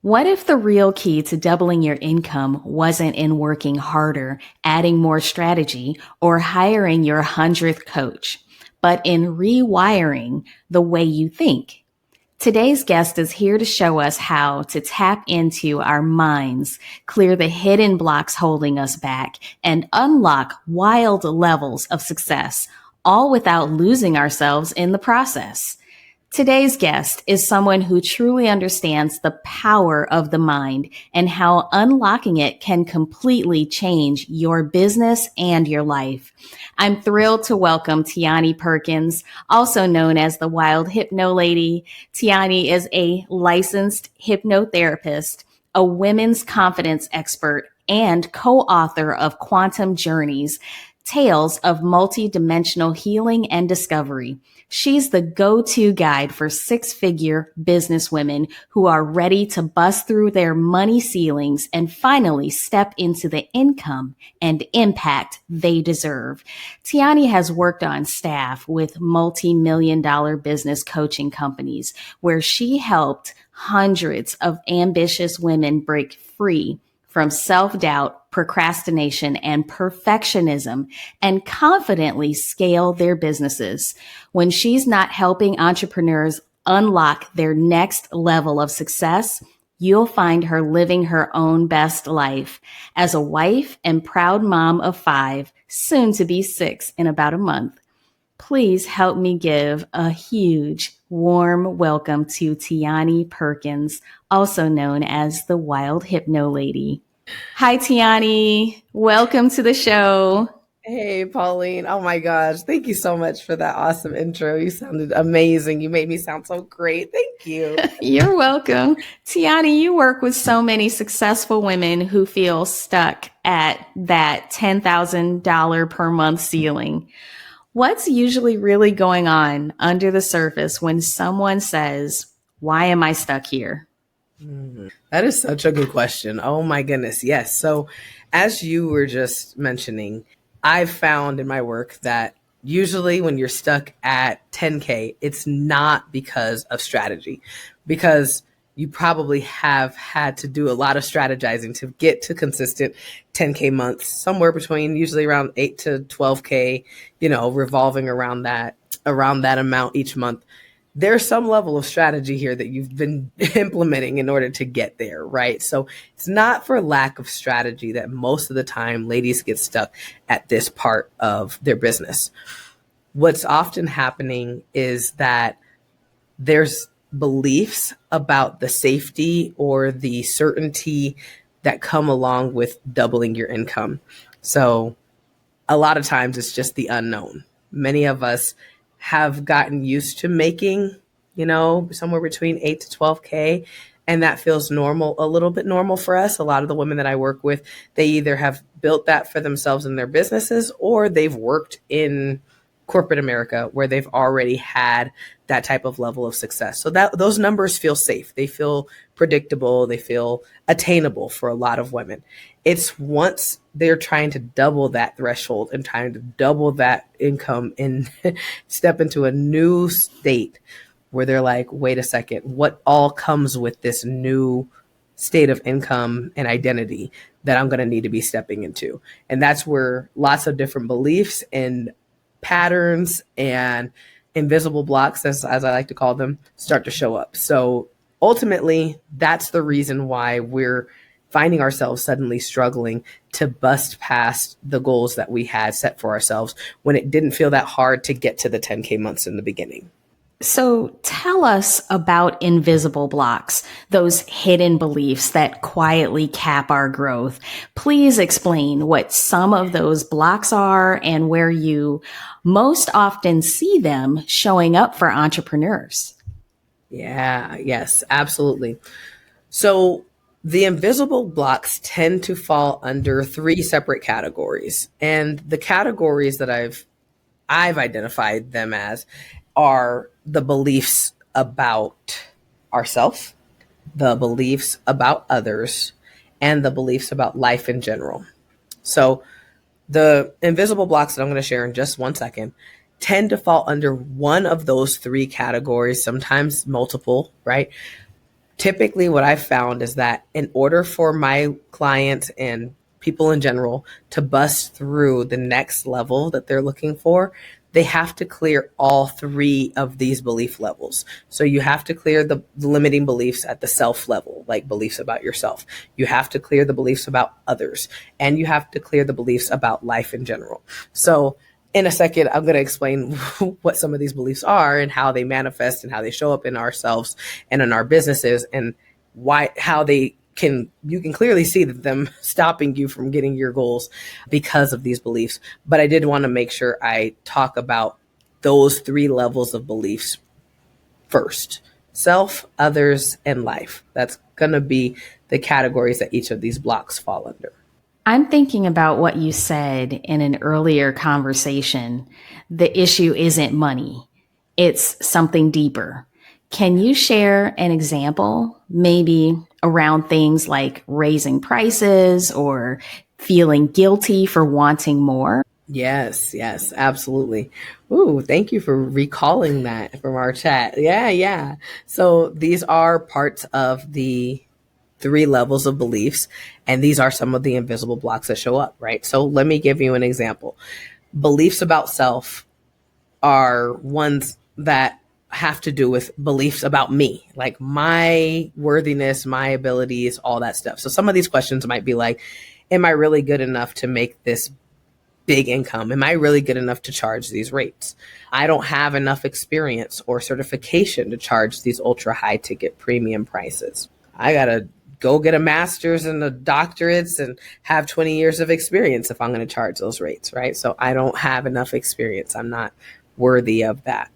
What if the real key to doubling your income wasn't in working harder, adding more strategy, or hiring your 100th coach, but in rewiring the way you think? Today's guest is here to show us how to tap into our minds, clear the hidden blocks holding us back, and unlock wild levels of success, all without losing ourselves in the process. Today's guest is someone who truly understands the power of the mind and how unlocking it can completely change your business and your life. I'm thrilled to welcome Tiani Perkins, also known as the Wild Hypno Lady. Tiani is a licensed hypnotherapist, a women's confidence expert, and co-author of Quantum Journeys, Tales of Multidimensional Healing and Discovery. She's the go-to guide for six-figure businesswomen who are ready to bust through their money ceilings and finally step into the income and impact they deserve. Tiani has worked on staff with multi-million-dollar business coaching companies where she helped hundreds of ambitious women break free from self-doubt, procrastination, and perfectionism, and confidently scale their businesses. When she's not helping entrepreneurs unlock their next level of success, you'll find her living her own best life as a wife and proud mom of 5, soon to be 6 in about a month. Please help me give a huge, warm welcome to Tiani Perkins, also known as the Wild Hypno Lady. Hi, Tiani. Welcome to the show. Hey, Pauline. Oh my gosh. Thank you so much for that awesome intro. You sounded amazing. You made me sound so great. Thank you. You're welcome. Tiani, you work with so many successful women who feel stuck at that $10,000 per month ceiling. What's usually really going on under the surface when someone says, "Why am I stuck here?" That is such a good question. Oh my goodness. Yes. So as you were just mentioning, I've found in my work that usually when you're stuck at 10K, it's not because of strategy, because you probably have had to do a lot of strategizing to get to consistent 10K months, somewhere between usually around 8 to 12K, revolving around that amount each month. There's some level of strategy here that you've been implementing in order to get there, right? So it's not for lack of strategy that most of the time ladies get stuck at this part of their business. What's often happening is that there's beliefs about the safety or the certainty that come along with doubling your income. So a lot of times it's just the unknown. Many of us have gotten used to making, somewhere between 8 to 12K. And that feels normal, a little bit normal for us. A lot of the women that I work with, they either have built that for themselves in their businesses or they've worked in corporate America where they've already had that type of level of success. So that those numbers feel safe. They feel predictable. They feel attainable for a lot of women. It's once they're trying to double that threshold and trying to double that income and step into a new state where they're like, wait a second, what all comes with this new state of income and identity that I'm going to need to be stepping into? And that's where lots of different beliefs and patterns and invisible blocks, as I like to call them, start to show up. So ultimately, that's the reason why we're finding ourselves suddenly struggling to bust past the goals that we had set for ourselves when it didn't feel that hard to get to the 10K months in the beginning. So tell us about invisible blocks, those hidden beliefs that quietly cap our growth. Please explain what some of those blocks are and where you most often see them showing up for entrepreneurs. Yes, absolutely. So the invisible blocks tend to fall under 3 separate categories. And the categories that I've identified them as are the beliefs about ourselves, the beliefs about others, and the beliefs about life in general. So the invisible blocks that I'm going to share in just 1 second tend to fall under one of those 3 categories, sometimes multiple, right? Typically, what I've found is that in order for my clients and people in general to bust through the next level that they're looking for, they have to clear all three of these belief levels. So you have to clear the limiting beliefs at the self level, like beliefs about yourself. You have to clear the beliefs about others, and you have to clear the beliefs about life in general. So in a second, I'm going to explain what some of these beliefs are and how they manifest and how they show up in ourselves and in our businesses, and how you can clearly see that them stopping you from getting your goals because of these beliefs. But I did want to make sure I talk about those three levels of beliefs first: self, others, and life. That's going to be the categories that each of these blocks fall under. I'm thinking about what you said in an earlier conversation. The issue isn't money, it's something deeper. Can you share an example, maybe around things like raising prices or feeling guilty for wanting more? Yes, yes, absolutely. Ooh, thank you for recalling that from our chat. Yeah, yeah. So these are parts of the three levels of beliefs, and these are some of the invisible blocks that show up, right? So let me give you an example. Beliefs about self are ones that have to do with beliefs about me, like my worthiness, my abilities, all that stuff. So some of these questions might be like, am I really good enough to make this big income? Am I really good enough to charge these rates? I don't have enough experience or certification to charge these ultra high ticket premium prices. I got to go get a master's and a doctorates and have 20 years of experience if I'm going to charge those rates, right? So I don't have enough experience. I'm not worthy of that.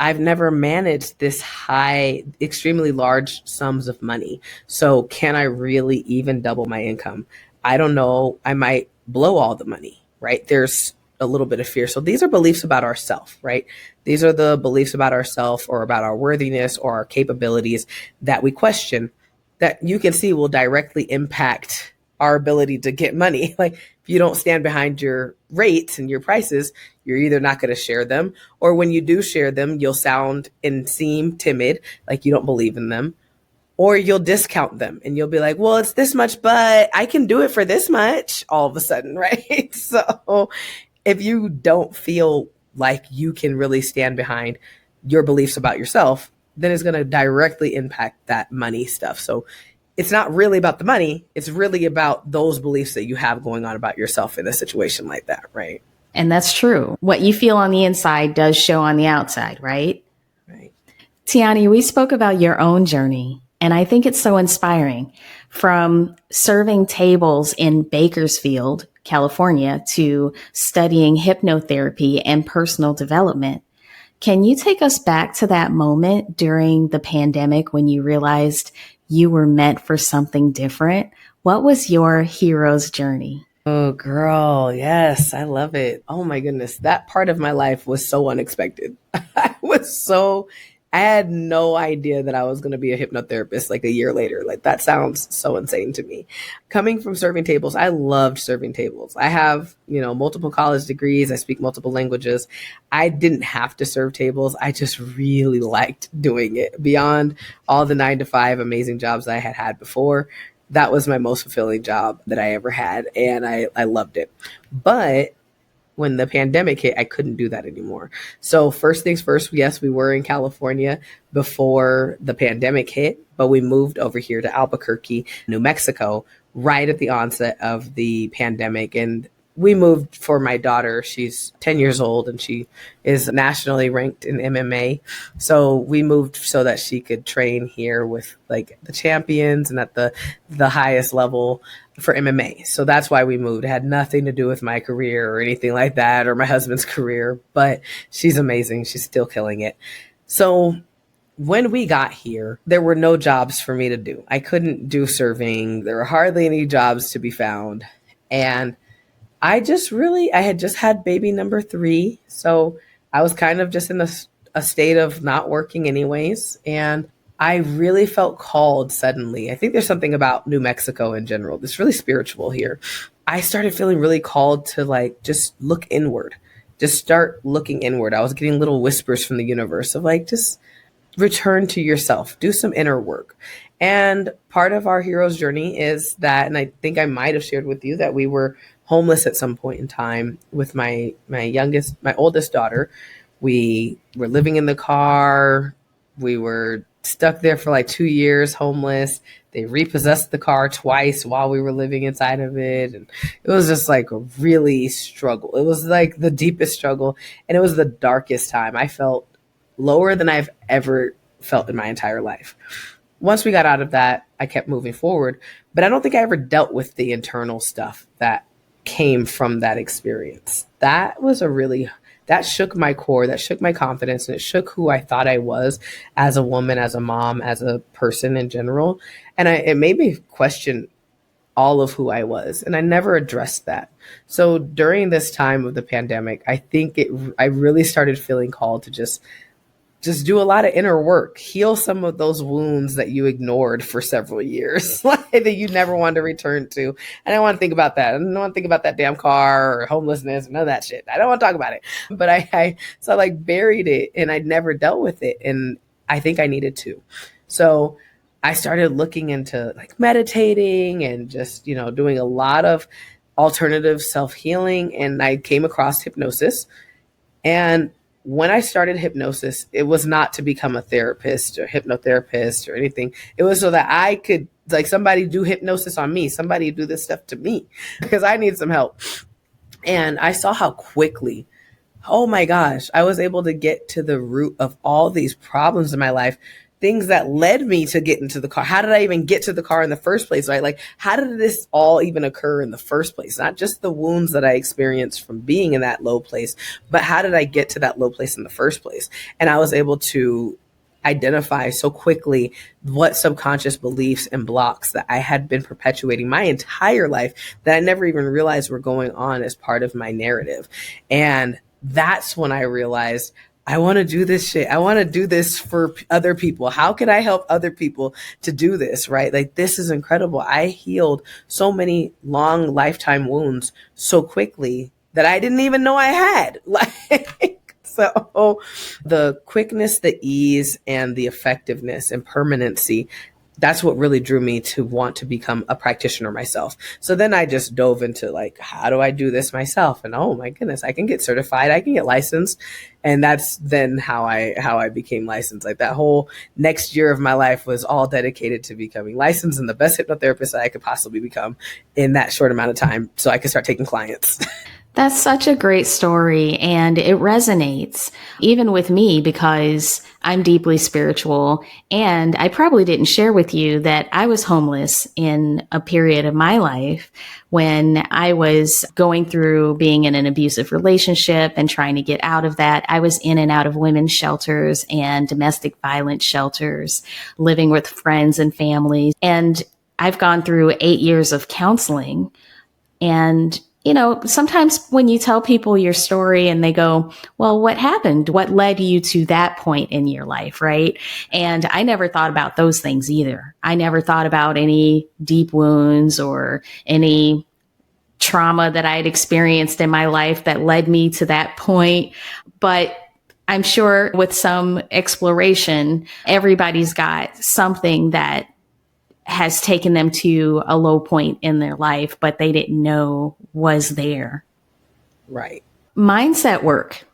I've never managed this high, extremely large sums of money. So can I really even double my income? I don't know. I might blow all the money, right? There's a little bit of fear. So these are beliefs about ourselves, right? These are the beliefs about ourselves or about our worthiness or our capabilities that we question, that you can see will directly impact our ability to get money. Like if you don't stand behind your rates and your prices, you're either not going to share them, or when you do share them, you'll sound and seem timid, like you don't believe in them, or you'll discount them and you'll be like, well, it's this much, but I can do it for this much all of a sudden, right? So if you don't feel like you can really stand behind your beliefs about yourself, then it's going to directly impact that money stuff. So it's not really about the money. It's really about those beliefs that you have going on about yourself in a situation like that, right? And that's true. What you feel on the inside does show on the outside, right? Right. Tiani, we spoke about your own journey, and I think it's so inspiring. From serving tables in Bakersfield, California, to studying hypnotherapy and personal development. Can you take us back to that moment during the pandemic when you realized you were meant for something different? What was your hero's journey? Oh, girl. Yes, I love it. Oh, my goodness. That part of my life was so unexpected. I had no idea that I was going to be a hypnotherapist like a year later. Like that sounds so insane to me. Coming from serving tables, I loved serving tables. I have, multiple college degrees. I speak multiple languages. I didn't have to serve tables. I just really liked doing it beyond all the 9-to-5 amazing jobs I had had before. That was my most fulfilling job that I ever had, and I loved it. But when the pandemic hit, I couldn't do that anymore. So first things first, yes, we were in California before the pandemic hit, but we moved over here to Albuquerque, New Mexico, right at the onset of the pandemic. And we moved for my daughter. She's 10 years old and she is nationally ranked in MMA. So we moved so that she could train here with like the champions and at the highest level for MMA. So that's why we moved. It had nothing to do with my career or anything like that or my husband's career, but she's amazing. She's still killing it. So when we got here, there were no jobs for me to do. I couldn't do serving. There were hardly any jobs to be found. And I had just had baby number 3. So I was kind of just in a state of not working anyways. And I really felt called suddenly. I think there's something about New Mexico in general that's really spiritual here. I started feeling really called to just look inward, just start looking inward. I was getting little whispers from the universe of just return to yourself, do some inner work. And part of our hero's journey is that, and I think I might have shared with you that we were homeless at some point in time with my oldest daughter. We were living in the car. We were stuck there for like 2 years, homeless. They repossessed the car twice while we were living inside of it. And it was just like a really struggle. It was like the deepest struggle. And it was the darkest time. I felt lower than I've ever felt in my entire life. Once we got out of that, I kept moving forward, but I don't think I ever dealt with the internal stuff that came from that experience. That shook my core, that shook my confidence, and it shook who I thought I was as a woman, as a mom, as a person in general. And it made me question all of who I was, and I never addressed that. So during this time of the pandemic, I think I really started feeling called to just do a lot of inner work, heal some of those wounds that you ignored for several years, like that you never wanted to return to. And I don't want to think about that. I don't want to think about that damn car or homelessness, none of that shit. I don't want to talk about it. But so I like buried it and I'd never dealt with it. And I think I needed to. So I started looking into like meditating and just, doing a lot of alternative self-healing. And I came across hypnosis. And when I started hypnosis, it was not to become a therapist or hypnotherapist or anything. It was so that I could, like, somebody do hypnosis on me, somebody do this stuff to me because I need some help. And I saw how quickly, oh my gosh, I was able to get to the root of all these problems in my life, things that led me to get into the car. How did I even get to the car in the first place, right? Like, how did this all even occur in the first place? Not just the wounds that I experienced from being in that low place, but how did I get to that low place in the first place? And I was able to identify so quickly what subconscious beliefs and blocks that I had been perpetuating my entire life that I never even realized were going on as part of my narrative. And that's when I realized I want to do this shit. I want to do this for other people. How can I help other people to do this, right? Like, this is incredible. I healed so many long lifetime wounds so quickly that I didn't even know I had. So the quickness, the ease, and the effectiveness and permanency, that's what really drew me to want to become a practitioner myself. So then I just dove into like, how do I do this myself? And oh my goodness, I can get certified, I can get licensed. And that's then how I became licensed. Like, that whole next year of my life was all dedicated to becoming licensed and the best hypnotherapist that I could possibly become in that short amount of time so I could start taking clients. That's such a great story, and it resonates even with me because I'm deeply spiritual, and I probably didn't share with you that I was homeless in a period of my life when I was going through being in an abusive relationship and trying to get out of that. I was in and out of women's shelters and domestic violence shelters, living with friends and family, and I've gone through 8 years of counseling. And sometimes when you tell people your story and they go, well, what happened? What led you to that point in your life, right? And I never thought about those things either. I never thought about any deep wounds or any trauma that I had experienced in my life that led me to that point. But I'm sure with some exploration, everybody's got something that has taken them to a low point in their life, but they didn't know was there. Right. Mindset work.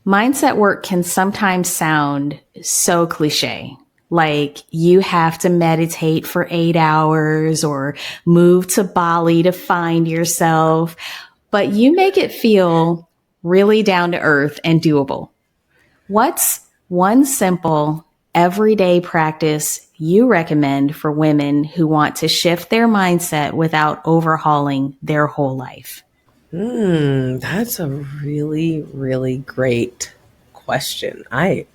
Mindset work can sometimes sound so cliche. Like, you have to meditate for 8 hours or move to Bali to find yourself, but you make it feel really down to earth and doable. What's one simple everyday practice you recommend for women who want to shift their mindset without overhauling their whole life? That's a really, really great question. I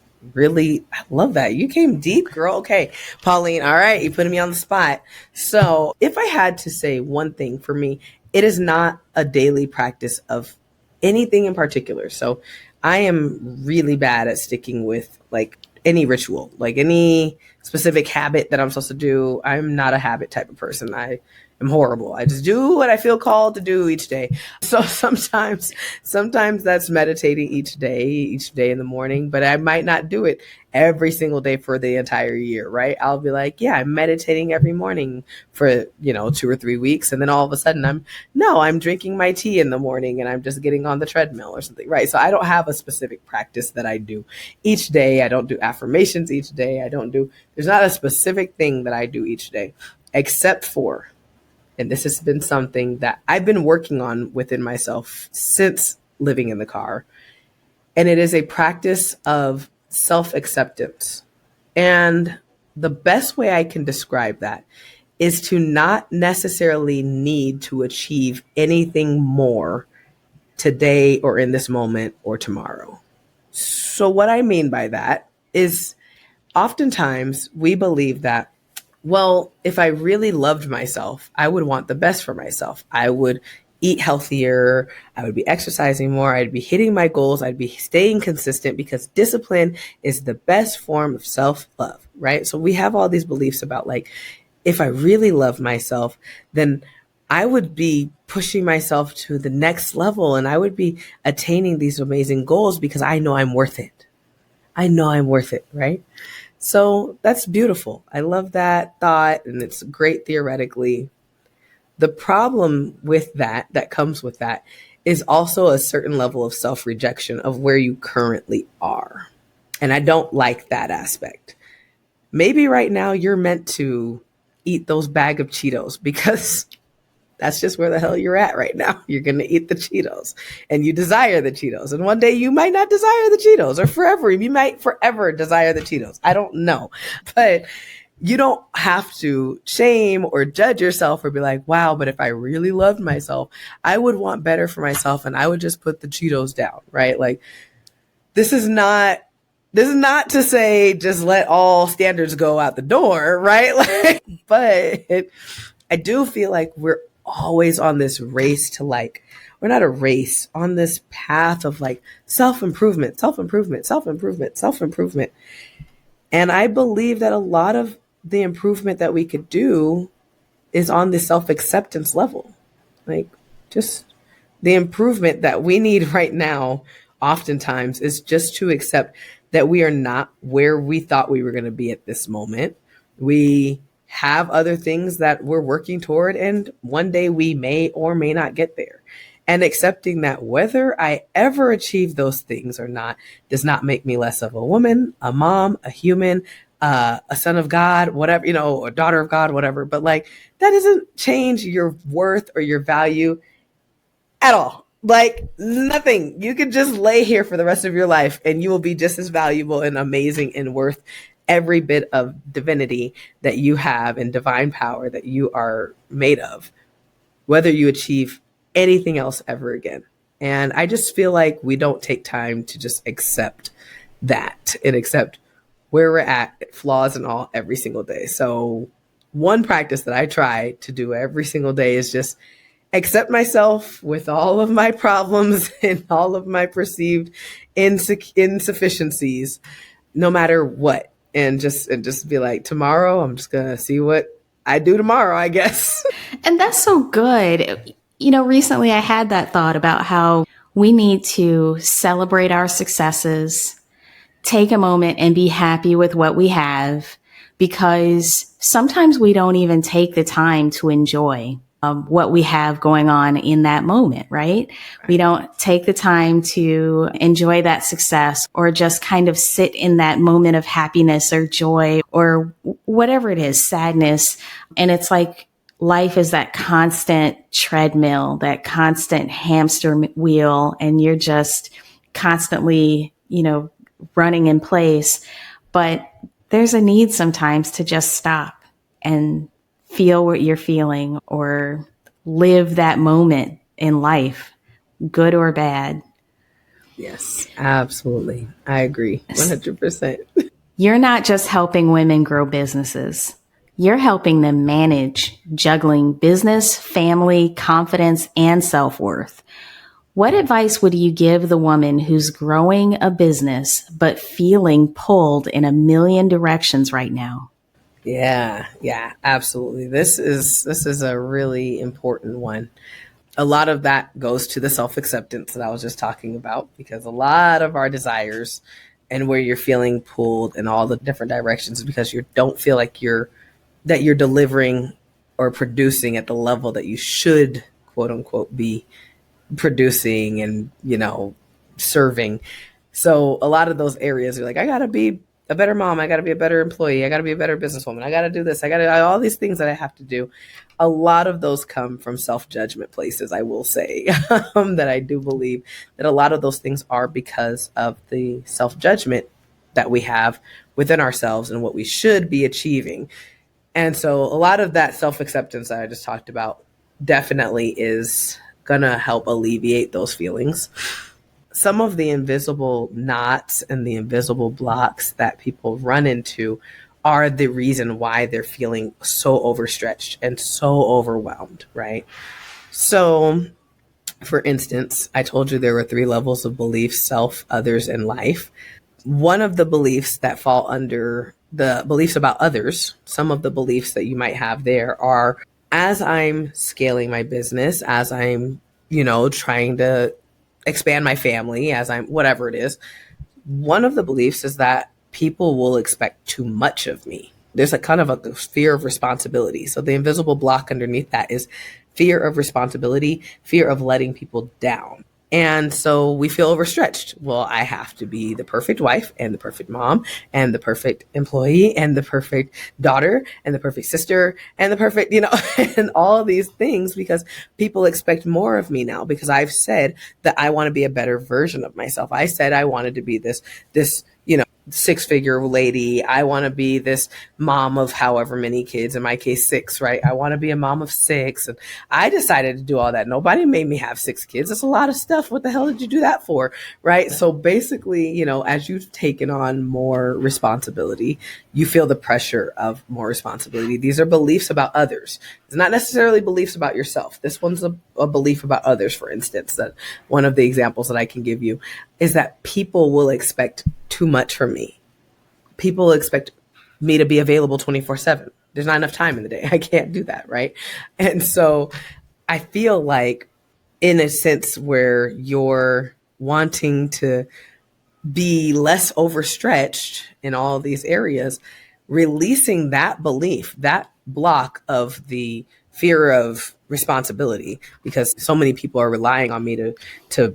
love that. You came deep, girl. Okay, Pauline. All right. You putting me on the spot. So if I had to say one thing for me, it is not a daily practice of anything in particular. So I am really bad at sticking with like any ritual, like any specific habit that I'm supposed to do. I'm not a habit type of person. I am horrible. I just do what I feel called to do each day. So sometimes that's meditating each day in the morning, but I might not do it every single day for the entire year, right? I'll be like, yeah, I'm meditating every morning for, 2 or 3 weeks. And then all of a sudden I'm drinking my tea in the morning and I'm just getting on the treadmill or something, right? So I don't have a specific practice that I do each day. I don't do affirmations each day. There's not a specific thing that I do each day, except for, and this has been something that I've been working on within myself since living in the car. And it is a practice of self-acceptance. And the best way I can describe that is to not necessarily need to achieve anything more today or in this moment or tomorrow. So what I mean by that is oftentimes we believe that, well, if I really loved myself, I would want the best for myself. I would eat healthier. I would be exercising more. I'd be hitting my goals. I'd be staying consistent because discipline is the best form of self-love, right? So we have all these beliefs about like, if I really love myself, then I would be pushing myself to the next level and I would be attaining these amazing goals because I know I'm worth it. I know I'm worth it, right? So that's beautiful. I love that thought and it's great theoretically. The problem with that comes with that is also a certain level of self-rejection of where you currently are. And I don't like that aspect. Maybe right now you're meant to eat those bag of Cheetos because that's just where the hell you're at right now. You're going to eat the Cheetos and you desire the Cheetos. And one day you might not desire the Cheetos or forever. You might forever desire the Cheetos. I don't know. But you don't have to shame or judge yourself or be like, wow, but if I really loved myself, I would want better for myself and I would just put the Cheetos down, right? Like this is not to say just let all standards go out the door, right? Like, but I do feel like we're always on this race to like, we're not a race, on this path of like self-improvement. And I believe that a lot of the improvement that we could do is on the self-acceptance level. Like just the improvement that we need right now oftentimes is just to accept that we are not where we thought we were going to be at this moment. We have other things that we're working toward, and one day we may or may not get there. And accepting that whether I ever achieve those things or not does not make me less of a woman, a mom, a human, a son of God, whatever, a daughter of God, whatever. But like, that doesn't change your worth or your value at all. Like nothing. You could just lay here for the rest of your life and you will be just as valuable and amazing and worth every bit of divinity that you have and divine power that you are made of, whether you achieve anything else ever again. And I just feel like we don't take time to just accept that and accept where we're at, flaws and all, every single day. So one practice that I try to do every single day is just accept myself with all of my problems and all of my perceived insufficiencies, no matter what. And just be like, tomorrow, I'm just going to see what I do tomorrow, I guess. And that's so good. Recently I had that thought about how we need to celebrate our successes, take a moment and be happy with what we have, because sometimes we don't even take the time to enjoy what we have going on in that moment, right? We don't take the time to enjoy that success or just kind of sit in that moment of happiness or joy or whatever it is, sadness. And it's like life is that constant treadmill, that constant hamster wheel, and you're just constantly, running in place. But there's a need sometimes to just stop and feel what you're feeling or live that moment in life, good or bad. Yes, absolutely. I agree. 100%. You're not just helping women grow businesses. You're helping them manage juggling business, family, confidence, and self-worth. What advice would you give the woman who's growing a business but feeling pulled in a million directions right now? Yeah, absolutely. This is a really important one. A lot of that goes to the self-acceptance that I was just talking about, because a lot of our desires and where you're feeling pulled in all the different directions is because you don't feel like you're delivering or producing at the level that you should, quote unquote, be producing and, serving. So a lot of those areas are like, I gotta be a better mom, I gotta be a better employee, I gotta be a better businesswoman, I gotta do this, I gotta all these things that I have to do. A lot of those come from self-judgment places, I will say. That I do believe that a lot of those things are because of the self-judgment that we have within ourselves and what we should be achieving. And so a lot of that self-acceptance that I just talked about definitely is gonna help alleviate those feelings. Some of the invisible knots and the invisible blocks that people run into are the reason why they're feeling so overstretched and so overwhelmed, right? So, for instance, I told you there were 3 levels of belief: self, others, and life. One of the beliefs that fall under the beliefs about others, some of the beliefs that you might have there are, as I'm scaling my business, as I'm, trying to expand my family, as I'm whatever it is, one of the beliefs is that people will expect too much of me. There's a kind of a fear of responsibility. So the invisible block underneath that is fear of responsibility, fear of letting people down. And so we feel overstretched. Well, I have to be the perfect wife and the perfect mom and the perfect employee and the perfect daughter and the perfect sister and the perfect, and all these things, because people expect more of me now, because I've said that I want to be a better version of myself. I said I wanted to be this, 6-figure lady. I want to be this mom of however many kids, in my case, 6, right? I want to be a mom of 6. And I decided to do all that. Nobody made me have 6 kids. That's a lot of stuff. What the hell did you do that for? Right? So basically, as you've taken on more responsibility, you feel the pressure of more responsibility. These are beliefs about others. It's not necessarily beliefs about yourself. This one's a belief about others, for instance. That one of the examples that I can give you is that people will expect too much from me. People expect me to be available 24/7. There's not enough time in the day. I can't do that, right? And so I feel like, in a sense where you're wanting to be less overstretched in all these areas, releasing that belief, that block of the fear of responsibility, because so many people are relying on me to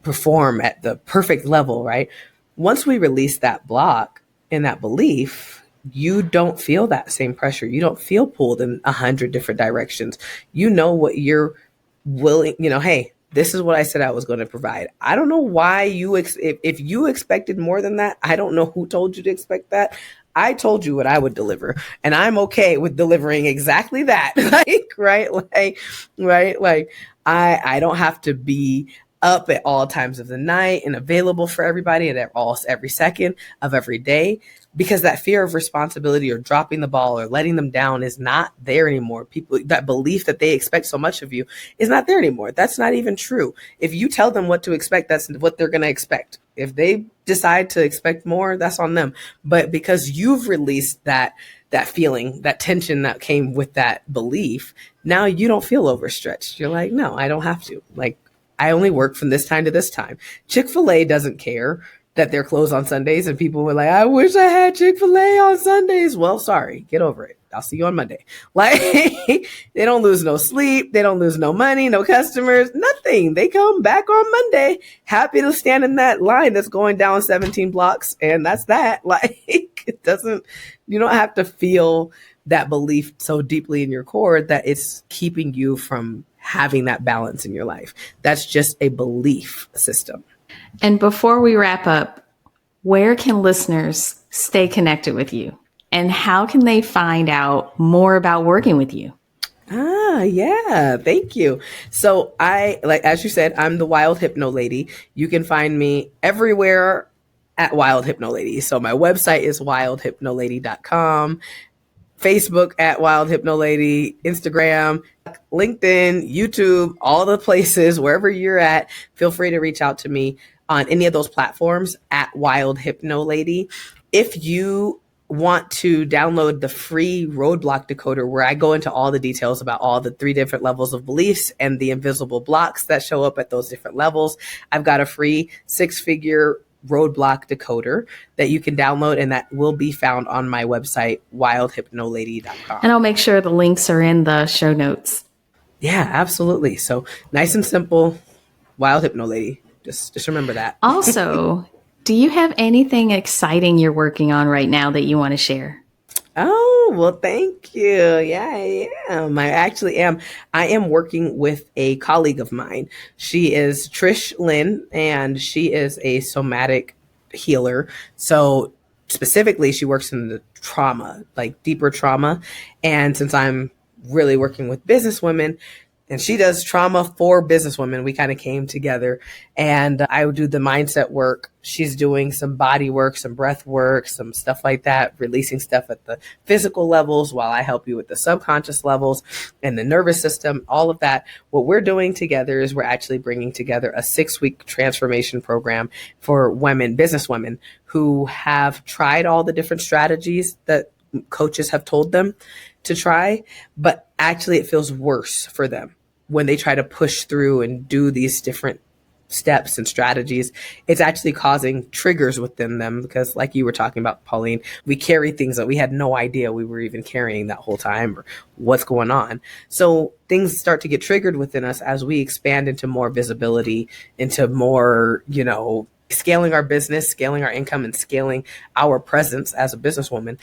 perform at the perfect level, right? Once we release that block and that belief, you don't feel that same pressure. You don't feel pulled in 100 different directions. You know what you're willing, hey, this is what I said I was going to provide. I don't know why if you expected more than that, I don't know who told you to expect that. I told you what I would deliver, and I'm okay with delivering exactly that. Like, I don't have to be up at all times of the night and available for everybody at every second of every day, because that fear of responsibility or dropping the ball or letting them down is not there anymore. People, that belief that they expect so much of you is not there anymore. That's not even true. If you tell them what to expect, that's what they're going to expect. If they decide to expect more, that's on them. But because you've released that feeling, that tension that came with that belief, now you don't feel overstretched. You're like, no, I don't have to. Like, I only work from this time to this time. Chick-fil-A doesn't care that they're closed on Sundays, and people were like, I wish I had Chick-fil-A on Sundays. Well, sorry, get over it. I'll see you on Monday. Like, they don't lose no sleep. They don't lose no money, no customers, nothing. They come back on Monday, happy to stand in that line that's going down 17 blocks. And that's that. Like, you don't have to feel that belief so deeply in your core that it's keeping you from having that balance in your life. That's just a belief system. And before we wrap up, where can listeners stay connected with you? And how can they find out more about working with you? Yeah. Thank you. So as you said, I'm the Wild Hypno Lady. You can find me everywhere at Wild Hypno Lady. So my website is wildhypnolady.com. Facebook at Wild Hypno Lady, Instagram, LinkedIn, YouTube, all the places, wherever you're at, feel free to reach out to me on any of those platforms at Wild Hypno Lady. If you want to download the free roadblock decoder, where I go into all the details about all the 3 different levels of beliefs and the invisible blocks that show up at those different levels, I've got a free 6-figure roadblock decoder that you can download, and that will be found on my website, wildhypnolady.com. And I'll make sure the links are in the show notes. Yeah, absolutely. So nice and simple, Wild Hypno Lady. Just remember that. Also, do you have anything exciting you're working on right now that you want to share? Oh, well, thank you. Yeah, I am. I actually am. I am working with a colleague of mine. She is Trish Lynn, and she is a somatic healer. So specifically, she works in the trauma, like deeper trauma. And since I'm really working with business women, and she does trauma for businesswomen, we kind of came together, and I would do the mindset work. She's doing some body work, some breath work, some stuff like that, releasing stuff at the physical levels while I help you with the subconscious levels and the nervous system, all of that. What we're doing together is we're actually bringing together a 6-week transformation program for women, business women, who have tried all the different strategies that coaches have told them to try, but actually it feels worse for them when they try to push through and do these different steps and strategies. It's actually causing triggers within them, because like you were talking about, Pauline, we carry things that we had no idea we were even carrying that whole time, or what's going on. So things start to get triggered within us as we expand into more visibility, into more, scaling our business, scaling our income, and scaling our presence as a businesswoman.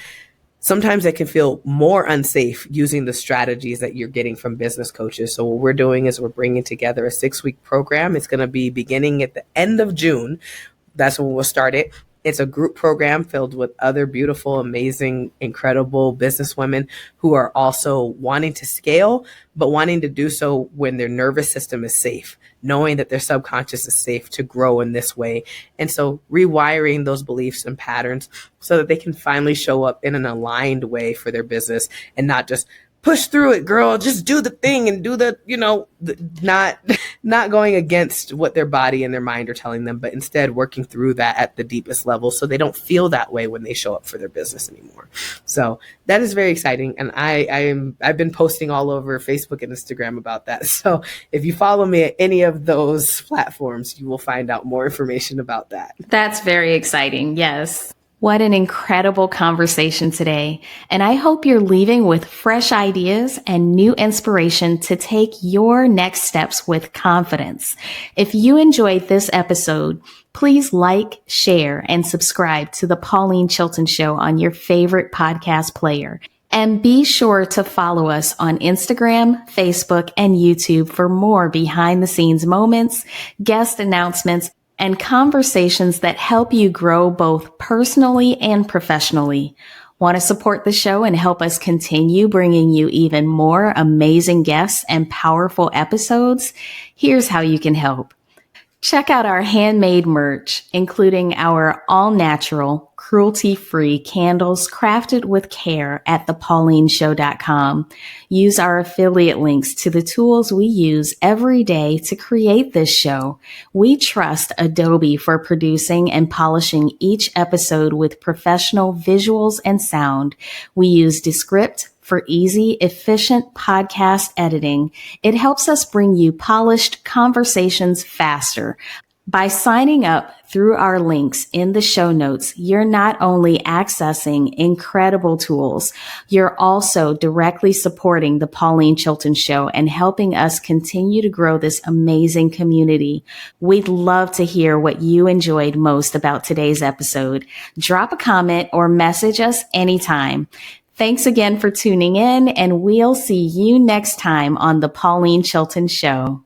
Sometimes it can feel more unsafe using the strategies that you're getting from business coaches. So what we're doing is we're bringing together a 6-week program. It's going to be beginning at the end of June. That's when we'll start it. It's a group program filled with other beautiful, amazing, incredible businesswomen who are also wanting to scale, but wanting to do so when their nervous system is safe, knowing that their subconscious is safe to grow in this way. And so rewiring those beliefs and patterns so that they can finally show up in an aligned way for their business, and not just push through it, girl, just do the thing and do not going against what their body and their mind are telling them, but instead working through that at the deepest level so they don't feel that way when they show up for their business anymore. So that is very exciting. And I've been posting all over Facebook and Instagram about that. So if you follow me at any of those platforms, you will find out more information about that. That's very exciting. Yes. What an incredible conversation today. And I hope you're leaving with fresh ideas and new inspiration to take your next steps with confidence. If you enjoyed this episode, please like, share, and subscribe to the Pauline Chilton Show on your favorite podcast player. And be sure to follow us on Instagram, Facebook, and YouTube for more behind the scenes moments, guest announcements, and conversations that help you grow both personally and professionally. Want to support the show and help us continue bringing you even more amazing guests and powerful episodes? Here's how you can help. Check out our handmade merch, including our all-natural, cruelty-free candles crafted with care at thepaulineshow.com. Use our affiliate links to the tools we use every day to create this show. We trust Adobe for producing and polishing each episode with professional visuals and sound. We use Descript for easy, efficient podcast editing. It helps us bring you polished conversations faster. By signing up through our links in the show notes, you're not only accessing incredible tools, you're also directly supporting the Pauline Chilton Show and helping us continue to grow this amazing community. We'd love to hear what you enjoyed most about today's episode. Drop a comment or message us anytime. Thanks again for tuning in, and we'll see you next time on the Pauline Chilton Show.